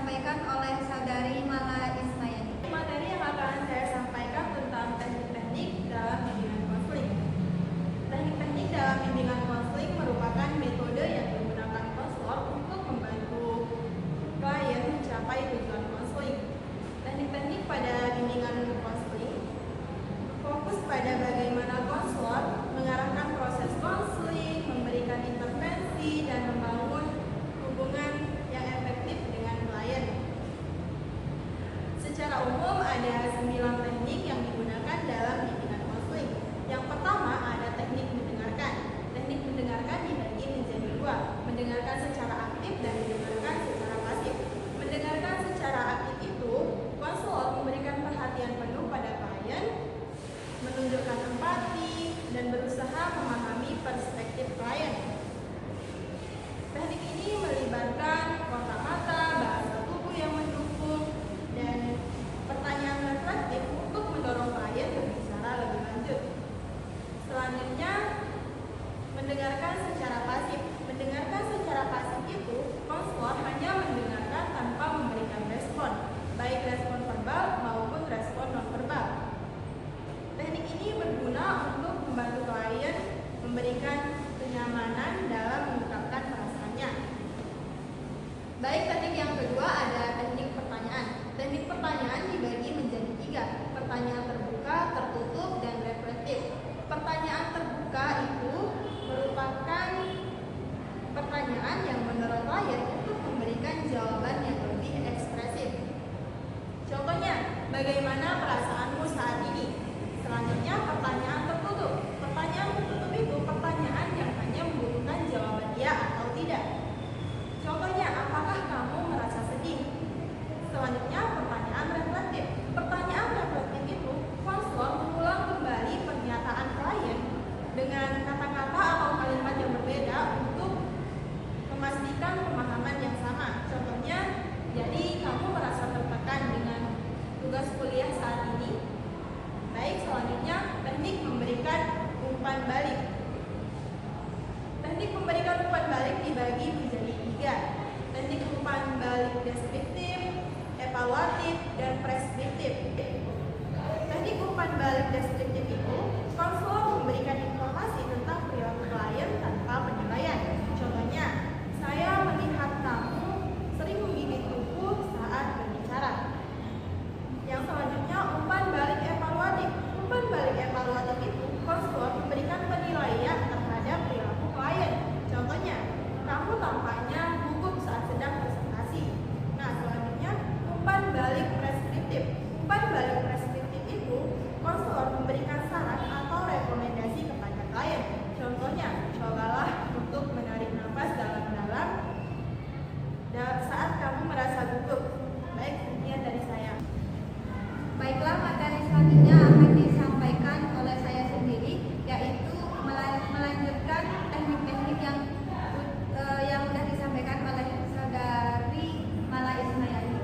disampaikan oleh Saudari Mala Ismayani. Materi yang akan saya sampaikan tentang teknik-teknik dalam bimbingan konseling. Teknik-teknik dalam bimbingan konseling merupakan metode yang digunakan konselor untuk membantu klien mencapai tujuan konseling. Teknik-teknik pada bimbingan konseling fokus pada bagaimana konselor mengarahkan proses konseling, memberikan intervensi, dan membangun hubungan yang efektif dengan klien. Secara umum ada 9 teknik yang digunakan dalam bimbingan konseling. Yang pertama ada teknik mendengarkan. Teknik mendengarkan dibagi menjadi dua, mendengarkan secara aktif dan mendengarkan secara pasif. Mendengarkan secara aktif itu, konselor memberikan perhatian penuh pada klien, menunjukkan empati, dan berusaha memahami perspektif klien. Teknik ini melibatkan kontak mata, bahasa tubuh yang mendukung, dan pertanyaan reflektif untuk mendorong klien berbicara lebih lanjut. Selanjutnya, mendengarkan secara pasif. Mendengarkan secara pasif itu, konselor hanya mendengarkan tanpa memberikan respon, baik respon verbal maupun respon nonverbal. Teknik ini berguna untuk membantu klien memberikan kenyamanan dalam mengungkapkan perasaannya. Baik, teknik yang kedua ada teknik pertanyaan. Teknik pertanyaan dibagi menjadi 3, pertanyaan terbuka, tertutup, dan reflektif. Pertanyaan terbuka itu merupakan pertanyaan yang mendorong klien untuk memberikan jawaban yang lebih ekspresif. Contohnya, bagaimana perasaanmu saat ini? Selanjutnya, pertanyaan tertutup. Pertanyaan tertutup itu pertanyaan yang hanya membutuhkan jawaban ya atau tidak. Contohnya, apakah kamu merasa sedih? Selanjutnya, pertanyaan reflektif. Pertanyaan reflektif itu konselor mengulang kembali pernyataan klien dengan kata-kata atau kalimat yang berbeda untuk memastikan pemahaman yang sama. Contohnya, jadi kamu merasa tertekan dengan tugas kuliah saat ini? Baik, selanjutnya teknik memberikan umpan balik. Teknik memberikan umpan balik dibagi menjadi 3. Teknik umpan balik deskriptif, evaluatif, dan preskriptif. Teknik umpan balik deskriptif itu konselor memberikan informasi tentang perilaku klien tanpa penilaian. Contohnya, saya melihat kamu sering menggigit kuku saat berbicara. Yang selanjutnya, umpan balik evaluatif. Umpan balik evaluatif itu konselor memberikan penilaian terhadap perilaku klien. Contohnya, kamu tampaknya gugup saat sedang presentasi. Nah, selanjutnya, umpan balik preskriptif. Umpan balik preskriptif itu konselor memberikan saran atau rekomendasi kepada klien. Contohnya, cobalah untuk menarik nafas dalam-dalam saat kamu merasa gugup. Baik, sekian dari saya. Baiklah, materi selanjutnya akan disampaikan oleh saya sendiri, yaitu melanjutkan teknik-teknik yang sudah disampaikan oleh Saudari Mala Ismayani.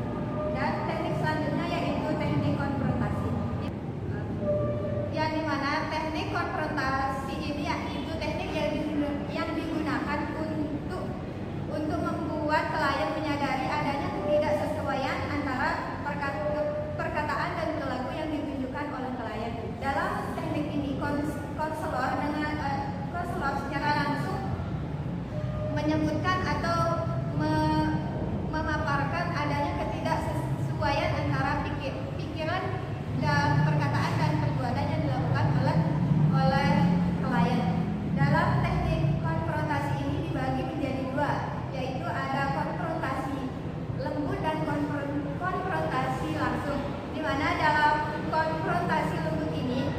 Dan teknik selanjutnya yaitu teknik konfrontasi. Yang dimana teknik konfrontasi ini yaitu teknik yang digunakan untuk membuat klien menyadari adanya ketidaksesuaian antara perkataan dan perilaku yang ditunjukkan oleh klien. Dalam teknik ini, konselor secara langsung menyebutkan atau memaparkan adanya ketidaksesuaian antara pikiran dan perkataan dan perbuatan yang dilakukan oleh klien. Dalam teknik konfrontasi ini dibagi menjadi 2, yaitu ada konfrontasi lembut dan konfrontasi langsung. Di mana dalam konfrontasi lembut ini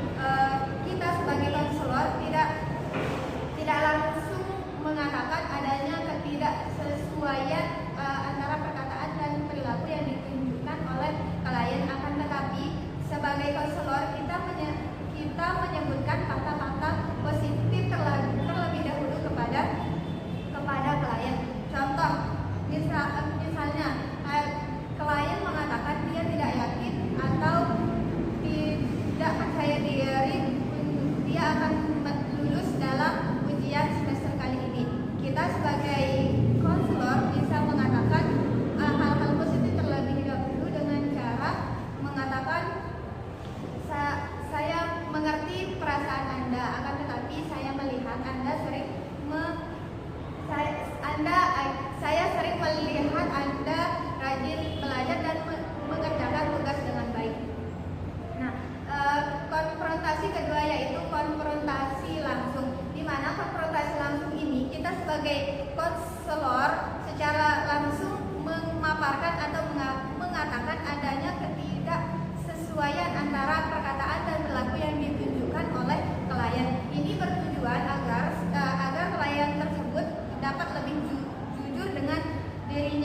kita sebagai konselor tidak langsung mengatakan adanya ketidaksesuaian antara perkataan dan perilaku yang ditunjukkan oleh klien, akan tetapi sebagai konselor kita menyebutkan kata-kata positif terlebih dahulu kepada klien. Contoh, misalnya klien mengatakan dia tidak yakin atau tidak percaya diri dia akan lulus dalam ujian semester kali ini. Kita sebagai konselor bisa mengatakan hal-hal positif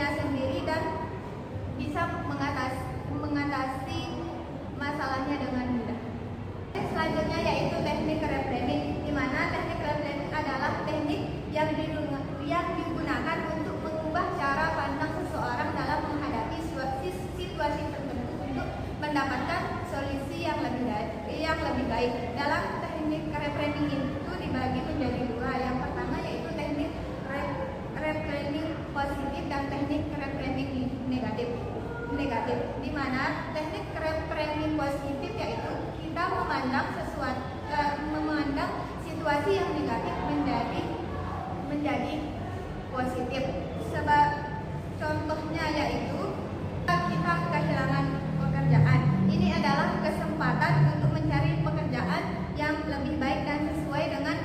dirinya sendiri dan bisa mengatasi masalahnya dengan mudah. Selanjutnya yaitu teknik reframing, di mana teknik reframing adalah teknik yang digunakan untuk mengubah cara pandang seseorang dalam menghadapi situasi tertentu untuk mendapatkan solusi yang lebih baik. Dalam teknik reframing itu dibagi menjadi dua. Yang pertama yaitu teknik reframing positif dan teknik reframing negatif, di mana teknik reframing positif yaitu kita memandang situasi yang negatif menjadi positif. Sebab contohnya yaitu kita kehilangan pekerjaan. Ini adalah kesempatan untuk mencari pekerjaan yang lebih baik dan sesuai dengan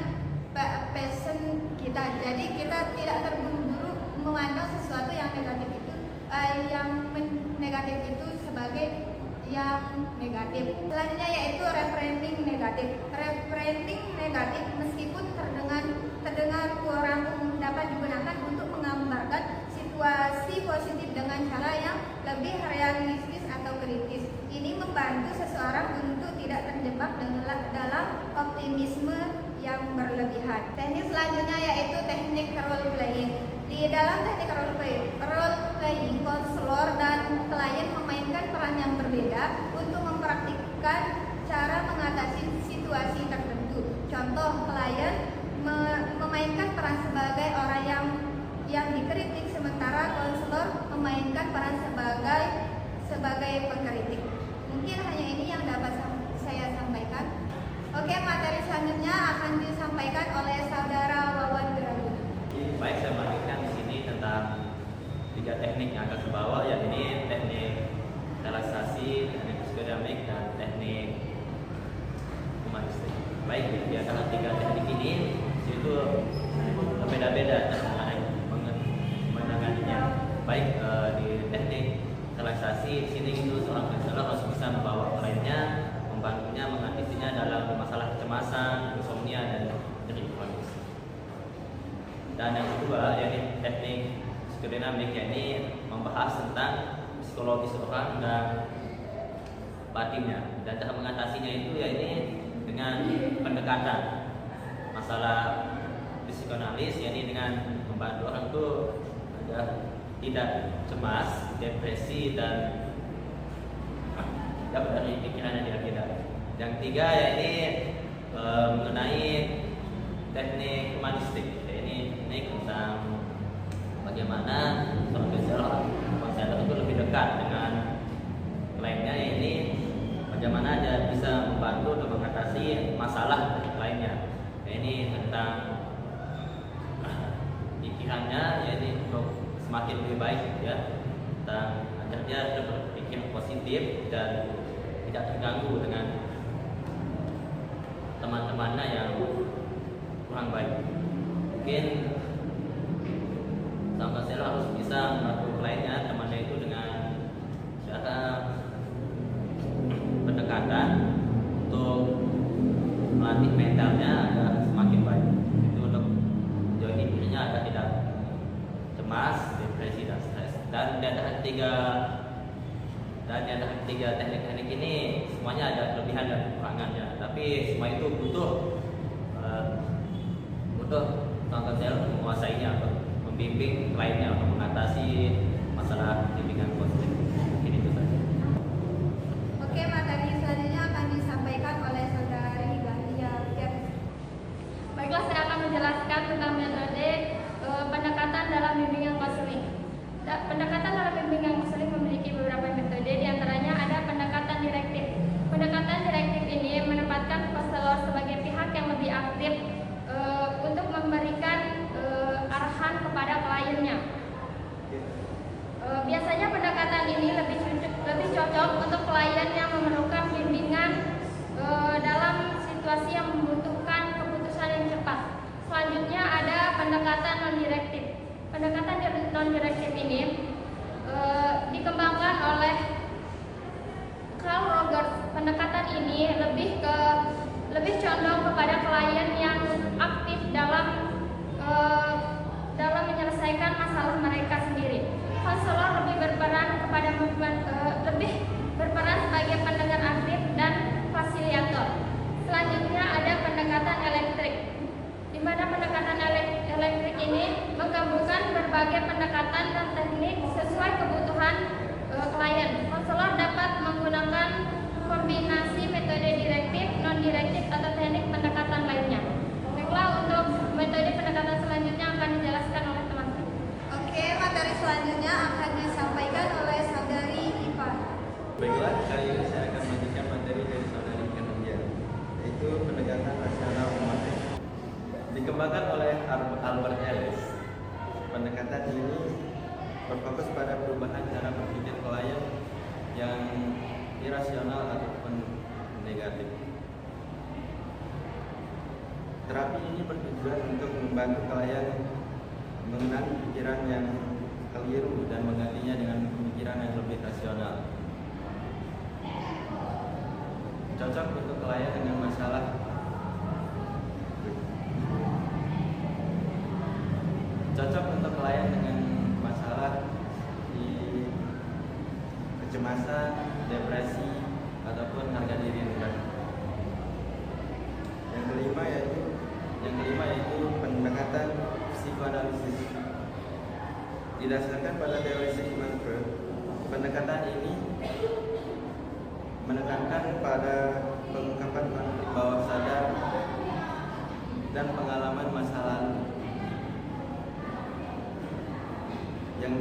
passion kita. Jadi kita tidak terburu-buru memandang sesuatu yang negatif itu sebagai yang negatif. Selanjutnya yaitu reframing negatif. Reframing negatif meskipun terdengar kurang umum dapat digunakan untuk menggambarkan situasi positif dengan cara yang lebih realistis atau kritis. Ini membantu seseorang untuk tidak terjebak dalam optimisme yang berlebihan. Teknik selanjutnya yaitu teknik role playing. Di dalam teknik role playing, konselor dan klien memainkan peran yang berbeda untuk mempraktikkan cara mengatasi situasi tertentu. Contoh, klien memainkan peran sebagai orang yang dikritik, sementara konselor memainkan peran sebagai pengkritik. Mungkin hanya ini yang dapat saya sampaikan. Oke, materi selanjutnya akan disampaikan oleh saudara Wawan Geraguna. Baik, saya melanjutkan di sini tentang 3 teknik yang akan ke bawah, yakni teknik relaksasi, teknik psikodinamik, dan teknik humanistik. Baik, di antara 3 teknik ini itu berbeda-beda cara menanganinya. Baik, di teknik relaksasi, di sini itu seorang konselor harus bisa membawa kliennya, membantunya mengatasinya dalam masalah kecemasan, insomnia, dan nyeri kronis. Dan yang kedua, yakni teknik psikodinamik, yakni membahas tentang psikologis orang dan batinnya. Dan cara mengatasinya itu yakni dengan pendekatan masalah psikoanalis, yakni dengan membantu orang itu agar tidak cemas, depresi, dan dapat dari pikiran yang tidak. Yang ketiga yakni mengenai teknik humanistik, yakni tentang bagaimana seorang konselor itu lebih dekat dengan kliennya, ini bagaimana dia bisa membantu untuk mengatasi masalah kliennya. Ini tentang pikirannya, yakni untuk semakin lebih baik ya, tentang agar dia berpikir positif dan tidak terganggu dengan teman-temannya yang kurang baik. Mungkin sang konselor harus bisa membantu kliennya, temannya itu dengan cara pendekatan untuk melatih mentalnya agar semakin baik. Itu untuk menjauhi dirinya agar tidak cemas, depresi, dan stres. Dan di antara tiga teknik-teknik ini semuanya ada kelebihan dan kekurangannya. Tapi semua itu butuh sang konselor menguasainya untuk membimbing kliennya untuk mengatasi masalah bimbingan positif. Mungkin itu saja. Oke, materi selanjutnya akan disampaikan oleh saudari Dahlia Fiat. Baiklah, saya akan menjelaskan tentang metode pendekatan dalam bimbingan konseling. Pendekatan dalam bimbingan konseling memiliki beberapa metode, diantaranya ada pendekatan direktif. Pendekatan direktif ini menempatkan konselor sebagai pihak yang lebih aktif untuk memberikan arahan kepada kliennya. Biasanya pendekatan ini lebih cocok untuk klien yang memerlukan bimbingan dalam situasi yang membutuhkan keputusan yang cepat. Selanjutnya ada pendekatan non-direktif. Pendekatan non-direktif ini dikembangkan oleh Carl Rogers. Pendekatan ini lebih condong kepada klien yang aktif dalam menyelesaikan masalah mereka sendiri. pendekatan rasional memakai. Dikembangkan oleh Albert Ellis, pendekatan ini berfokus pada perubahan cara berpikir klien yang irasional ataupun negatif. Terapi ini bertujuan untuk membantu klien mengenali pikiran yang keliru dan menggantinya dengan pemikiran yang lebih rasional. Cocok untuk klien dengan masalah di kecemasan, depresi, ataupun harga diri rendah. Yang kelima yaitu pendekatan psikoanalisis. Didasarkan pada teori Sigmund Freud, pendekatan ini menekankan pada pengungkapan konflik bawah sadar dan pengalaman masa lalu yang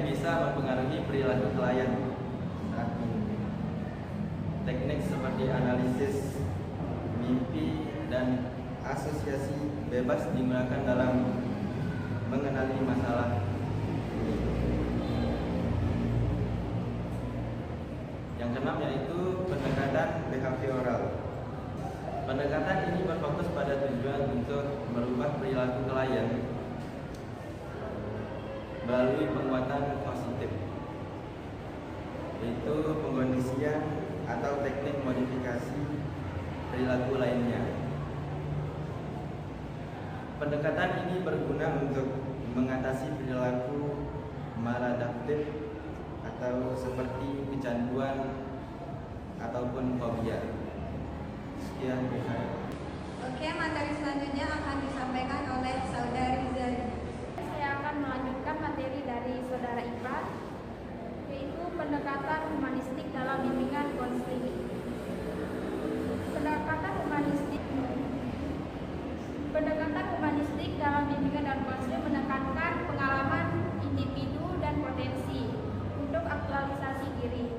bisa mempengaruhi perilaku klien saat ini. Teknik seperti analisis mimpi dan asosiasi bebas digunakan dalam mengenali masalah ini. Yang keenam yaitu pendekatan behavioral. Pendekatan ini berfokus pada tujuan untuk merubah perilaku klien melalui penguatan positif, yaitu pengkondisian atau teknik modifikasi perilaku lainnya. Pendekatan ini berguna untuk mengatasi perilaku maladaptif atau seperti kecanduan ataupun fobia. Sekian dari saya. Oke, materi selanjutnya akan disampaikan oleh Saudari Zari. Saya akan melanjutkan materi dari Saudara Ipa, yaitu pendekatan humanistik dalam bimbingan konseling. Pendekatan humanistik dalam bimbingan dan konseling menekankan pengalaman individu dan potensi untuk aktualisasi diri.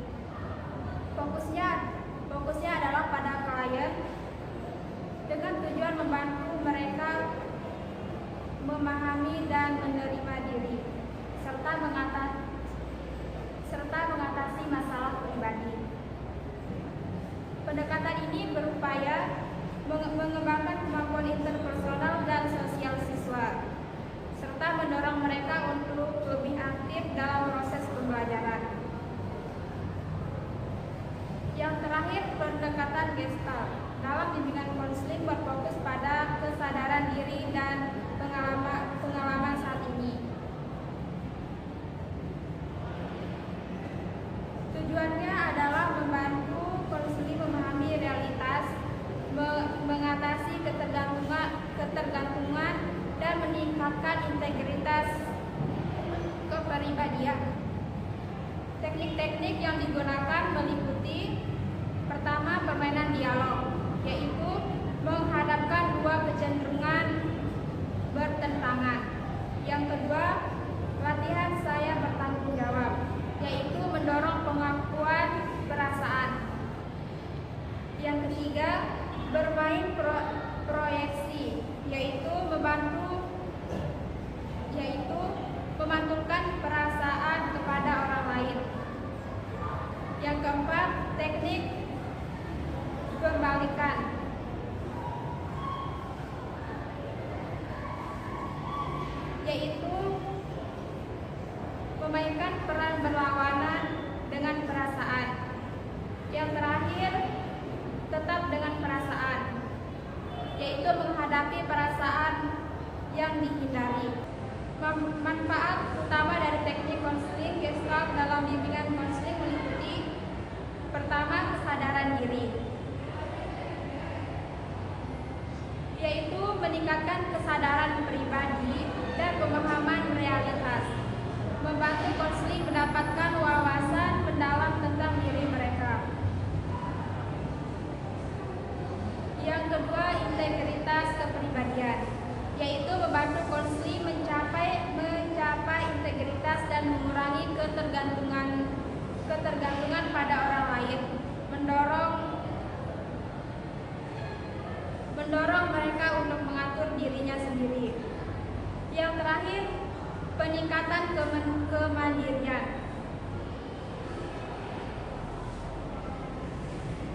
Fokusnya adalah pada klien dengan tujuan membantu mereka memahami dan menerima diri serta mengatasi masalah pribadi. Pendekatan ini berupaya mengembangkan kemampuan interpersonal dan sosial siswa serta mendorong mereka untuk lebih aktif dalam proses pembelajaran. Yang terakhir, pendekatan Gestalt dalam bimbingan konseling berfokus pada kesadaran diri dan pengalaman saat ini. Tujuannya adalah membantu konseling memahami realitas, mengatasi ketergantungan dan meningkatkan integritas kepribadian. Teknik-teknik yang digunakan meliputi: pertama, permainan dialog, yaitu menghadapkan dua kecenderungan bertentangan. Yang kedua, latihan saya bertanggung jawab, yaitu mendorong pengakuan perasaan. Yang ketiga, bermain proyeksi, yaitu memantulkan perasaan kepada orang lain. Yang keempat, teknik pembalikan, yaitu memainkan peran berlawanan dengan perasaan. Yang terakhir, tetap dengan perasaan, yaitu menghadapi perasaan yang dihindari. Manfaat utama dari teknik konseling Gestalt dalam bimbingan konseling meliputi: pertama, kesadaran diri, yaitu meningkatkan kesadaran pribadi dan pemahaman realitas, membantu konseling mendapatkan wawasan mendalam tentang diri mereka. Yang kedua, integritas kepribadian, yaitu membantu konseling mencapai integritas dan mengurangi ketergantungan pada orang lain, mendorong mendorong mereka untuk mengatur dirinya sendiri. Yang terakhir, peningkatan kemandirian,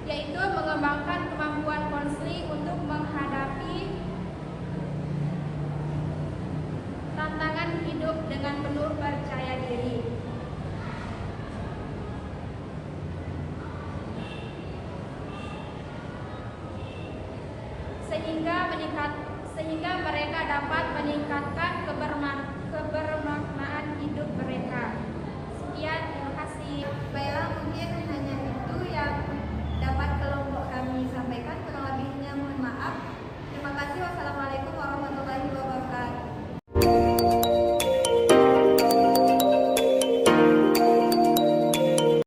yaitu mengembangkan kemampuan konsli untuk menghadapi tantangan hidup dengan penuh percaya diri. Sehingga mereka dapat meningkatkan kebermanfaatan